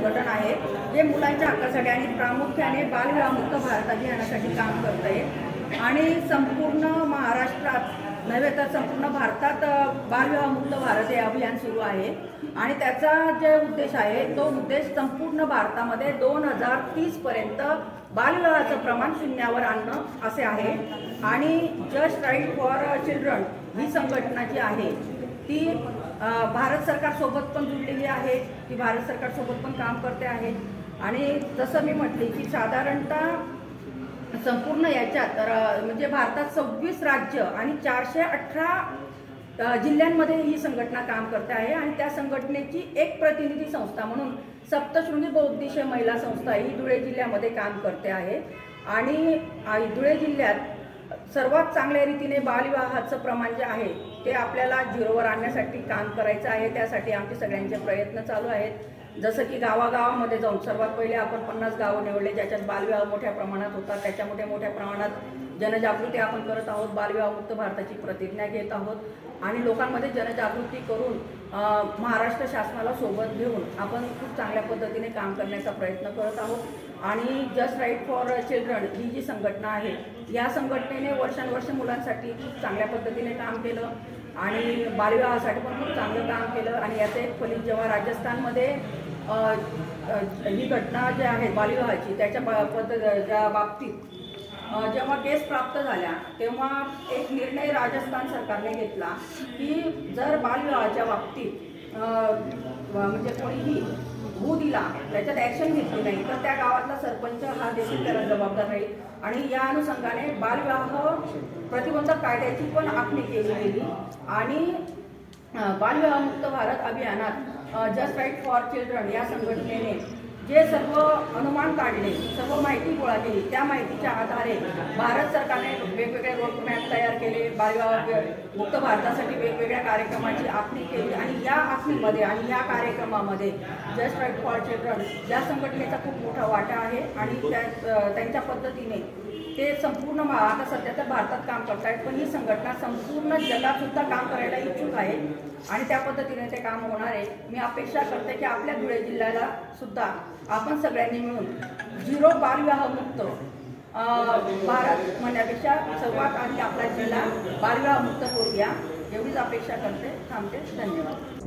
संघटन आहे जे मुलांच्या हक्कासाठी आणि प्रामुख्याने बालविवाहमुक्त भारत अभियानासाठी काम करत आहे आणि संपूर्ण महाराष्ट्रात नव्हे तर संपूर्ण भारतात बालविवाहमुक्त भारत हे अभियान सुरू आहे आणि त्याचा जे उद्देश आहे तो उद्देश संपूर्ण भारतामध्ये 2030 पर्यंत बालविवाहाचं प्रमाण शून्यावर आणणं असे आहे। आणि जस्ट राईट फॉर चिल्ड्रन ही संघटना जी आहे ती भारत सरकारसोबत पण जुळलेली आहे, ती भारत सरकारसोबत पण काम करते आहे आणि जसं मी म्हटले की साधारणतः संपूर्ण याच्यात तर म्हणजे भारतात 26 राज्य आणि 418 जिल्ह्यांमध्ये ही संघटना काम करते आहे आणि त्या संघटनेची एक प्रतिनिधी संस्था म्हणून सप्तशृंगी बौद्धिश महिला संस्था ही धुळे जिल्ह्यामध्ये काम करते आहे आणि धुळे जिल्ह्यात सर्वात चांगल्या रीतीने बालविवाहाचं प्रमाण जे आहे ते आपल्याला झिरोवर आणण्यासाठी काम करायचं आहे। त्यासाठी आमचे सगळ्यांचे प्रयत्न चालू आहेत। जसं की गावागावामध्ये जाऊन सर्वात पहिले आपण 50 गावं निवडले ज्याच्यात बालविवाह मोठ्या प्रमाणात होता, त्याच्यामध्ये मोठ्या प्रमाणात जनजागृती आपण करत आहोत, बालविवाहमुक्त भारताची प्रतिज्ञा घेत आहोत आणि लोकांमध्ये जनजागृती करून महाराष्ट्र शासनाला सोबत घेऊन आपण खूप चांगल्या पद्धतीने काम करण्याचा प्रयत्न करत आहोत। आणि जस्ट राईट फॉर चिल्ड्रन ही जी संघटना आहे या संघटनेने वर्षानुवर्ष मुलांसाठी खूप चांगल्या पद्धतीने काम केलं आणि बालविवाहासाठी पण खूप चांगलं काम केलं आणि याचं एक फलित जेव्हा राजस्थानमध्ये ही घटना जी आहे बालविवाहाची त्याच्या ज्या बाबतीत जेव्हा केस प्राप्त झाल्या तेव्हा एक निर्णय राजस्थान सरकारने घेतला की जर बालविवाहाच्या बाबतीत म्हणजे कोणीही भू दिला त्याच्यात ॲक्शन घेतली नाही तर त्या गावातला सरपंच हा देखील त्याला जबाबदार राहील आणि या अनुषंगाने बालविवाह प्रतिबंधक कायद्याची पण आखणी केली गेली आणि बालविवाहमुक्त भारत अभियानात जस्ट राईट फॉर चिल्ड्रन या संघटनेने जे सर्व अनुमान काढले, सर्व माहिती गोळा केली, त्या माहितीच्या आधारे भारत सरकारने वेगवेगळे रोडमॅप तयार केले, बालविवाह मुक्त भारतासाठी वेगवेगळ्या कार्यक्रमाची आखणी केली आणि या आखणीमध्ये आणि या कार्यक्रमामध्ये जस्ट राईट फॉर चिल्ड्रन या संघटनेचा खूप मोठा वाटा आहे आणि त्यांच्या पद्धतीने ते संपूर्ण आता सध्या तर भारतात काम करत आहेत पण ही संघटना संपूर्ण जगात सुद्धा काम करायला इच्छुक आहे आणि त्या पद्धतीने ते काम होणार आहे। मी अपेक्षा करते की आपल्या धुळे जिल्ह्याला सुद्धा आपण सगळ्यांनी मिळून झिरो बालविवाहमुक्त भारत म्हणण्यापेक्षा सर्वात आधी आपला जिल्हा बालविवाहमुक्त करूया एवढीच अपेक्षा करते। थांबते। धन्यवाद।